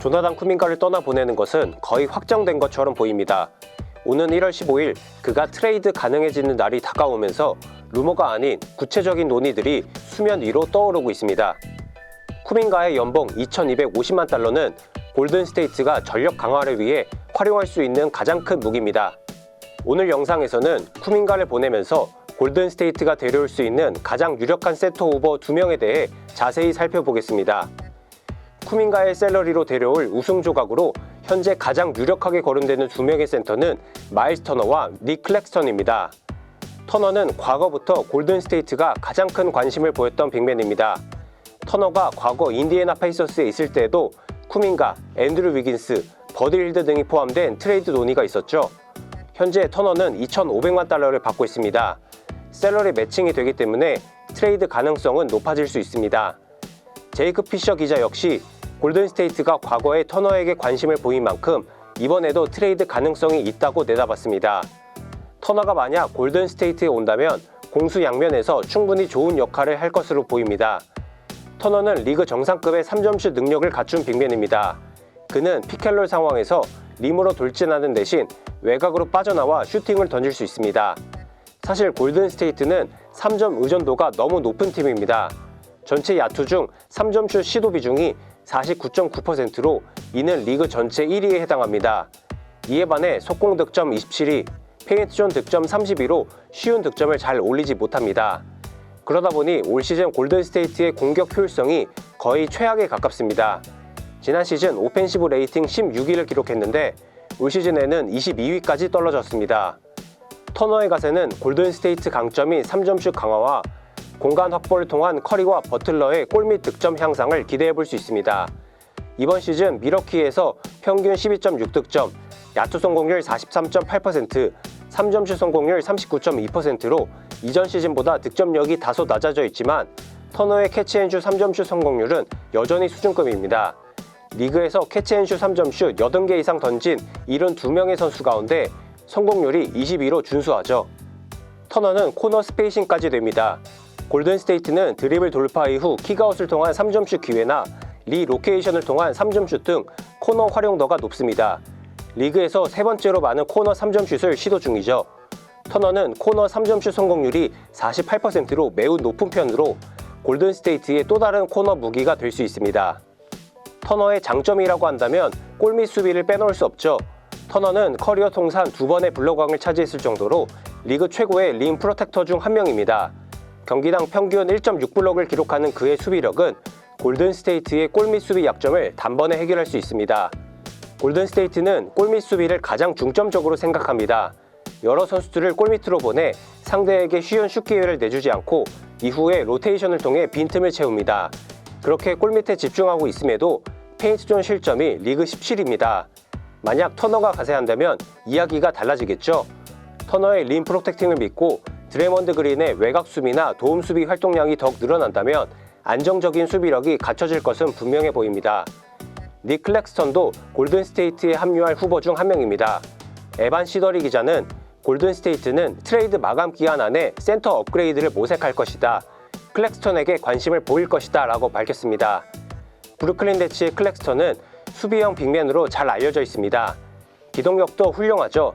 조나단 쿠민가를 떠나보내는 것은 거의 확정된 것처럼 보입니다. 오는 1월 15일 그가 트레이드 가능해지는 날이 다가오면서 루머가 아닌 구체적인 논의들이 수면 위로 떠오르고 있습니다. 쿠민가의 연봉 2,250만 달러는 골든스테이트가 전력 강화를 위해 활용할 수 있는 가장 큰 무기입니다. 오늘 영상에서는 쿠민가를 보내면서 골든스테이트가 데려올 수 있는 가장 유력한 세터 오버 2명에 대해 자세히 살펴보겠습니다. 쿠민가의 샐러리로 데려올 우승 조각으로 현재 가장 유력하게 거론되는 2명의 센터는 마일스 터너와 닉 클렉스턴입니다. 터너는 과거부터 골든스테이트가 가장 큰 관심을 보였던 빅맨입니다. 터너가 과거 인디애나 페이서스에 있을 때에도 쿠민가, 앤드류 위긴스, 버디 힐드 등이 포함된 트레이드 논의가 있었죠. 현재 터너는 2,500만 달러를 받고 있습니다. 샐러리 매칭이 되기 때문에 트레이드 가능성은 높아질 수 있습니다. 제이크 피셔 기자 역시 골든스테이트가 과거에 터너에게 관심을 보인 만큼 이번에도 트레이드 가능성이 있다고 내다봤습니다. 터너가 만약 골든스테이트에 온다면 공수 양면에서 충분히 좋은 역할을 할 것으로 보입니다. 터너는 리그 정상급의 3점슛 능력을 갖춘 빅맨입니다. 그는 피켓롤 상황에서 림으로 돌진하는 대신 외곽으로 빠져나와 슈팅을 던질 수 있습니다. 사실 골든스테이트는 3점 의존도가 너무 높은 팀입니다. 전체 야투 중 3점슛 시도 비중이 49.9%로 이는 리그 전체 1위에 해당합니다. 이에 반해 속공 득점 27위, 페인트존 득점 32로 쉬운 득점을 잘 올리지 못합니다. 그러다 보니 올 시즌 골든스테이트의 공격 효율성이 거의 최악에 가깝습니다. 지난 시즌 오펜시브 레이팅 16위를 기록했는데 올 시즌에는 22위까지 떨어졌습니다. 터너의 가세는 골든스테이트 강점인 3점슛 강화와 공간 확보를 통한 커리와 버틀러의 골 및 득점 향상을 기대해볼 수 있습니다. 이번 시즌 밀워키에서 평균 12.6득점, 야투 성공률 43.8%, 3점슛 성공률 39.2%로 이전 시즌보다 득점력이 다소 낮아져 있지만 터너의 캐치앤슛 3점슛 성공률은 여전히 수준급입니다. 리그에서 캐치앤슛 3점슛 80개 이상 던진 72명의 선수 가운데 성공률이 22로 준수하죠. 터너는 코너 스페이싱까지 됩니다. 골든스테이트는 드리블 돌파 이후 킥아웃을 통한 3점슛 기회나 리로케이션을 통한 3점슛 등 코너 활용도가 높습니다. 리그에서 세 번째로 많은 코너 3점슛을 시도 중이죠. 터너는 코너 3점슛 성공률이 48%로 매우 높은 편으로 골든스테이트의 또 다른 코너 무기가 될 수 있습니다. 터너의 장점이라고 한다면 골 및 수비를 빼놓을 수 없죠. 터너는 커리어 통산 2번의 블록왕을 차지했을 정도로 리그 최고의 림 프로텍터 중 한 명입니다. 경기당 평균 1.6블록을 기록하는 그의 수비력은 골든스테이트의 골 및 수비 약점을 단번에 해결할 수 있습니다. 골든스테이트는 골 및 수비를 가장 중점적으로 생각합니다. 여러 선수들을 골 밑으로 보내 상대에게 쉬운 슛 기회를 내주지 않고 이후에 로테이션을 통해 빈틈을 채웁니다. 그렇게 골 밑에 집중하고 있음에도 페인트존 실점이 리그 17위입니다. 만약 터너가 가세한다면 이야기가 달라지겠죠. 터너의 림 프로텍팅을 믿고 드레먼드 그린의 외곽 수비나 도움 수비 활동량이 더욱 늘어난다면 안정적인 수비력이 갖춰질 것은 분명해 보입니다. 닉 클렉스턴도 골든스테이트에 합류할 후보 중 한 명입니다. 에반 시더리 기자는 골든스테이트는 트레이드 마감 기간 안에 센터 업그레이드를 모색할 것이다. 클렉스턴에게 관심을 보일 것이다 라고 밝혔습니다. 브루클린 네츠의 클렉스턴은 수비형 빅맨으로 잘 알려져 있습니다. 기동력도 훌륭하죠.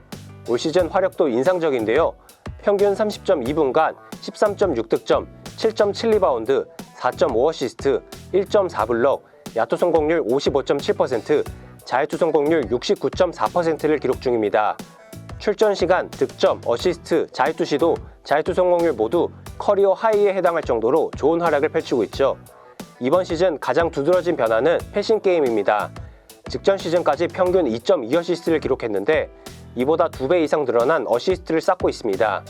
올 시즌 활약도 인상적인데요. 평균 30.2분간 13.6득점, 7.7리바운드, 4.5어시스트, 1.4블록, 야투 성공률 55.7%, 자유투 성공률 69.4%를 기록 중입니다. 출전 시간, 득점, 어시스트, 자유투 시도, 자유투 성공률 모두 커리어 하이에 해당할 정도로 좋은 활약을 펼치고 있죠. 이번 시즌 가장 두드러진 변화는 패싱 게임입니다. 직전 시즌까지 평균 2.2어시스트를 기록했는데 이보다 2배 이상 늘어난 어시스트를 쌓고 있습니다.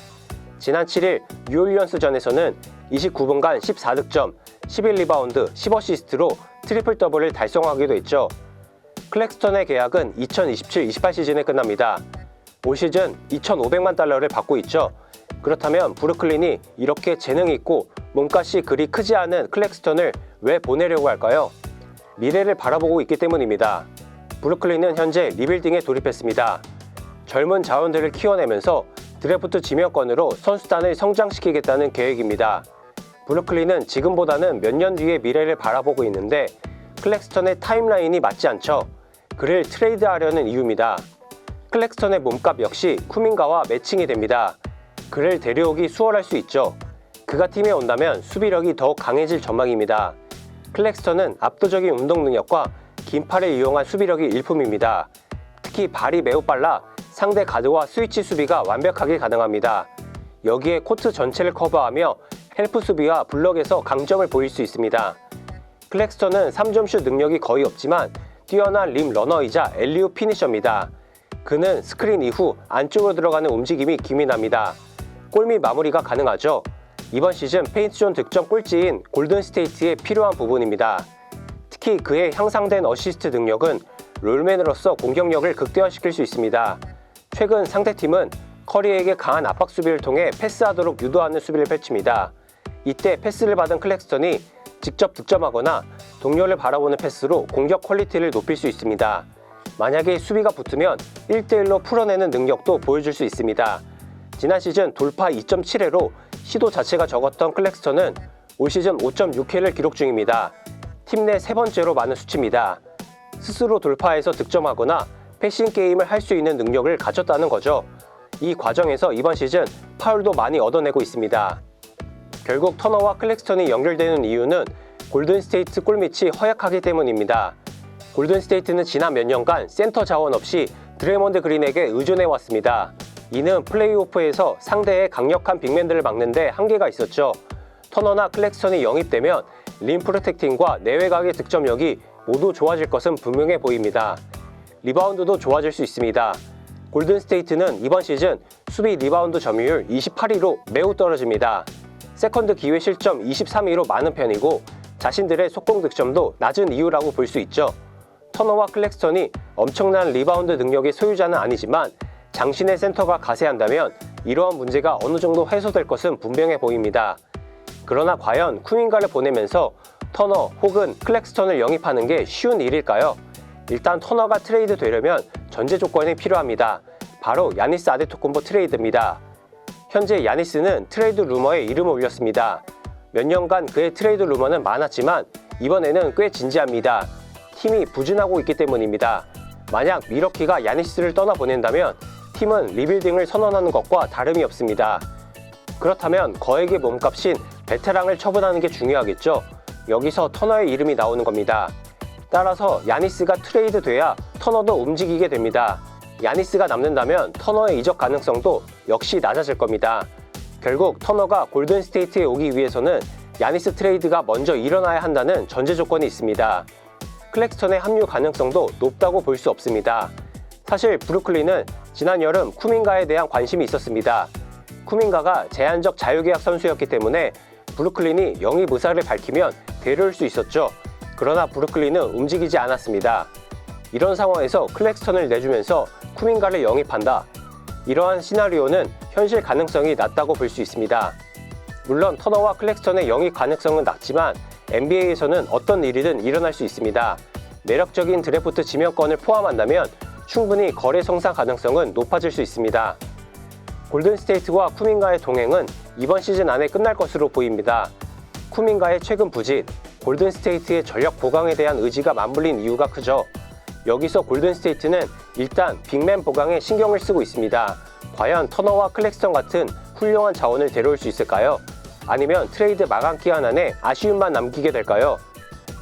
지난 7일 뉴올리언스전에서는 29분간 14득점, 11리바운드, 10어시스트로 트리플 더블을 달성하기도 했죠. 클렉스턴의 계약은 2027-28 시즌에 끝납니다. 올 시즌 2,500만 달러를 받고 있죠. 그렇다면 브루클린이 이렇게 재능이 있고 몸값이 그리 크지 않은 클렉스턴을 왜 보내려고 할까요? 미래를 바라보고 있기 때문입니다. 브루클린은 현재 리빌딩에 돌입했습니다. 젊은 자원들을 키워내면서 드래프트 지명권으로 선수단을 성장시키겠다는 계획입니다. 브루클린은 지금보다는 몇 년 뒤의 미래를 바라보고 있는데 클렉스턴의 타임라인이 맞지 않죠. 그를 트레이드하려는 이유입니다. 클렉스턴의 몸값 역시 쿠민가와 매칭이 됩니다. 그를 데려오기 수월할 수 있죠. 그가 팀에 온다면 수비력이 더욱 강해질 전망입니다. 클렉스턴은 압도적인 운동 능력과 긴 팔을 이용한 수비력이 일품입니다. 특히 발이 매우 빨라 상대 가드와 스위치 수비가 완벽하게 가능합니다. 여기에 코트 전체를 커버하며 헬프 수비와 블럭에서 강점을 보일 수 있습니다. 클렉스턴은 3점슛 능력이 거의 없지만 뛰어난 림 러너이자 엘리웁 피니셔입니다. 그는 스크린 이후 안쪽으로 들어가는 움직임이 기민합니다. 골밑 마무리가 가능하죠. 이번 시즌 페인트존 득점 꼴찌인 골든스테이트에 필요한 부분입니다. 특히 그의 향상된 어시스트 능력은 롤맨으로서 공격력을 극대화시킬 수 있습니다. 최근 상대팀은 커리에게 강한 압박 수비를 통해 패스하도록 유도하는 수비를 펼칩니다. 이때 패스를 받은 클렉스턴이 직접 득점하거나 동료를 바라보는 패스로 공격 퀄리티를 높일 수 있습니다. 만약에 수비가 붙으면 1대1로 풀어내는 능력도 보여줄 수 있습니다. 지난 시즌 돌파 2.7회로 시도 자체가 적었던 클렉스턴은 올 시즌 5.6회를 기록 중입니다. 팀 내 세 번째로 많은 수치입니다. 스스로 돌파해서 득점하거나 패싱 게임을 할 수 있는 능력을 갖췄다는 거죠. 이 과정에서 이번 시즌 파울도 많이 얻어내고 있습니다. 결국 터너와 클렉스턴이 연결되는 이유는 골든스테이트 골밑이 허약하기 때문입니다. 골든스테이트는 지난 몇 년간 센터 자원 없이 드레이먼드 그린에게 의존해왔습니다. 이는 플레이오프에서 상대의 강력한 빅맨들을 막는데 한계가 있었죠. 터너나 클렉스턴이 영입되면 림 프로텍팅과 내외곽의 득점력이 모두 좋아질 것은 분명해 보입니다. 리바운드도 좋아질 수 있습니다. 골든스테이트는 이번 시즌 수비 리바운드 점유율 28위로 매우 떨어집니다. 세컨드 기회 실점 23위로 많은 편이고 자신들의 속공 득점도 낮은 이유라고 볼 수 있죠. 터너와 클렉스턴이 엄청난 리바운드 능력의 소유자는 아니지만 장신의 센터가 가세한다면 이러한 문제가 어느 정도 해소될 것은 분명해 보입니다. 그러나 과연 쿠민가를 보내면서 터너 혹은 클렉스턴을 영입하는 게 쉬운 일일까요? 일단 터너가 트레이드 되려면 전제 조건이 필요합니다. 바로 야니스 아데토쿤보 트레이드입니다. 현재 야니스는 트레이드 루머에 이름을 올렸습니다. 몇 년간 그의 트레이드 루머는 많았지만 이번에는 꽤 진지합니다. 팀이 부진하고 있기 때문입니다. 만약 미러키가 야니스를 떠나보낸다면 팀은 리빌딩을 선언하는 것과 다름이 없습니다. 그렇다면 거액의 몸값인 베테랑을 처분하는 게 중요하겠죠. 여기서 터너의 이름이 나오는 겁니다. 따라서 야니스가 트레이드 돼야 터너도 움직이게 됩니다. 야니스가 남는다면 터너의 이적 가능성도 역시 낮아질 겁니다. 결국 터너가 골든스테이트에 오기 위해서는 야니스 트레이드가 먼저 일어나야 한다는 전제 조건이 있습니다. 클렉스턴의 합류 가능성도 높다고 볼 수 없습니다. 사실 브루클린은 지난 여름 쿠민가에 대한 관심이 있었습니다. 쿠민가가 제한적 자유계약 선수였기 때문에 브루클린이 영입 의사를 밝히면 데려올 수 있었죠. 그러나 브루클린은 움직이지 않았습니다. 이런 상황에서 클렉스턴을 내주면서 쿠민가를 영입한다. 이러한 시나리오는 현실 가능성이 낮다고 볼 수 있습니다. 물론 터너와 클렉스턴의 영입 가능성은 낮지만 NBA에서는 어떤 일이든 일어날 수 있습니다. 매력적인 드래프트 지명권을 포함한다면 충분히 거래 성사 가능성은 높아질 수 있습니다. 골든스테이트와 쿠민가의 동행은 이번 시즌 안에 끝날 것으로 보입니다. 쿠민가의 최근 부진, 골든스테이트의 전력 보강에 대한 의지가 맞물린 이유가 크죠. 여기서 골든스테이트는 일단 빅맨 보강에 신경을 쓰고 있습니다. 과연 터너와 클렉스턴 같은 훌륭한 자원을 데려올 수 있을까요? 아니면 트레이드 마감 기간 안에 아쉬움만 남기게 될까요?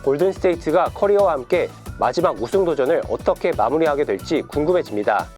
골든스테이트가 커리어와 함께 마지막 우승 도전을 어떻게 마무리하게 될지 궁금해집니다.